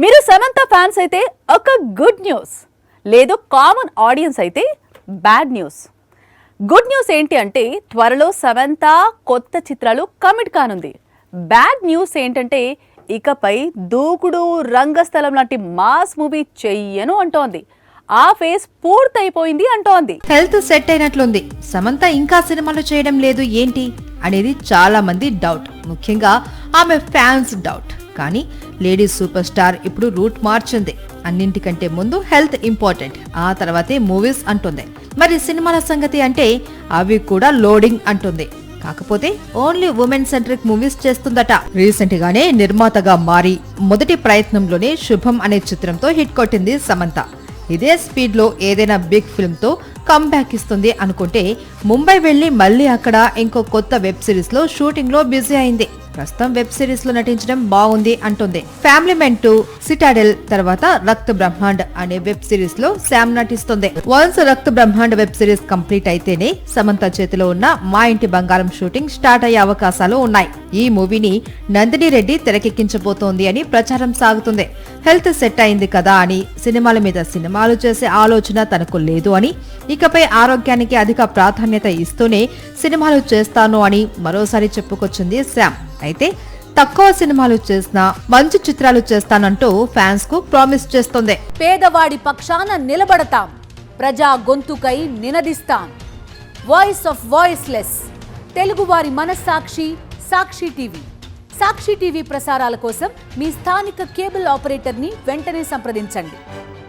మీరు సమంత ఫ్యాన్స్ అయితే ఒక గుడ్ న్యూస్, లేదు కామన్ ఆడియన్స్ అయితే బ్యాడ్ న్యూస్. గుడ్ న్యూస్ ఏంటి అంటే త్వరలో సమంత కొత్త చిత్రాలు కమిట్ కానుంది. బ్యాడ్ న్యూస్ ఏంటంటే ఇకపై దూకుడు రంగస్థలం లాంటి మాస్ మూవీ చెయ్యను అంటోంది. ఆ ఫేజ్ పూర్తయిపోయింది అంటోంది. హెల్త్ సెట్ అయినట్లుంది, సమంత ఇంకా సినిమాలు చేయడం లేదు ఏంటి అనేది చాలా మంది డౌట్, ముఖ్యంగా ఆమె ఫ్యాన్స్ డౌట్. కానీ లేడీ సూపర్ స్టార్ ఇప్పుడు రూట్ మార్చింది. అన్నింటికంటే ముందు హెల్త్ ఇంపార్టెంట్, ఆ తర్వాతే మూవీస్ అంటుంది. మరి సినిమాల సంగతి అంటే అవి కూడా లోడింగ్ అంటుంది. కాకపోతే ఓన్లీ ఉమెన్ సెంట్రిక్ మూవీస్ చేస్తుందట. రీసెంట్ గానే నిర్మాతగా మారి మొదటి ప్రయత్నంలోనే శుభం అనే చిత్రంతో హిట్ కొట్టింది సమంత. ఇదే స్పీడ్ లో ఏదైనా బిగ్ ఫిల్మ్ తో కంబ్యాక్ ఇస్తుంది అనుకుంటే ముంబై వెళ్లి మళ్ళీ అక్కడ ఇంకో కొత్త వెబ్ సిరీస్ లో షూటింగ్ లో బిజీ అయింది. ప్రస్తుతం వెబ్ సిరీస్ లో నటించడం బాగుంది అంటుంది. ఫ్యామిలీ మెన్ 2, సిటాడెల్ తర్వాత రక్త బ్రహ్మాండ్ అనే వెబ్ సిరీస్ లో శామ్ నటిస్తుంది. వన్స్ రక్త బ్రహ్మాండ్ వెబ్ సిరీస్ కంప్లీట్ అయితేనే సమంత చేతిలో ఉన్న మా ఇంటి బంగారం షూటింగ్ స్టార్ట్ అయ్యే అవకాశాలు ఉన్నాయి. ఈ మూవీని నందిని రెడ్డి తెరకెక్కించబోతోంది అని ప్రచారం సాగుతుంది. హెల్త్ సెట్ అయింది కదా అని సినిమాల మీద సినిమాలు చేసే ఆలోచన తనకు లేదు అని, ఇకపై ఆరోగ్యానికి అధిక ప్రాధాన్యత ఇస్తూనే సినిమాలు చేస్తాను అని మరోసారి చెప్పుకొచ్చింది శామ్. అయితే తక్కువ సినిమాలు చేసినా మంచి చిత్రాలు చేస్తానంటూ ఫ్యాన్స్ కు ప్రామిస్ చేస్తుంది. పేదవాడి పక్షాన నిలబడతాం, ప్రజా గొంతుకై నినదిస్తాం. వాయిస్ ఆఫ్ వాయిస్లెస్, తెలుగువారి మనస్సాక్షి సాక్షి టీవీ. సాక్షి టీవీ ప్రసారాల కోసం మీ స్థానిక కేబుల్ ఆపరేటర్ని వెంటనే సంప్రదించండి.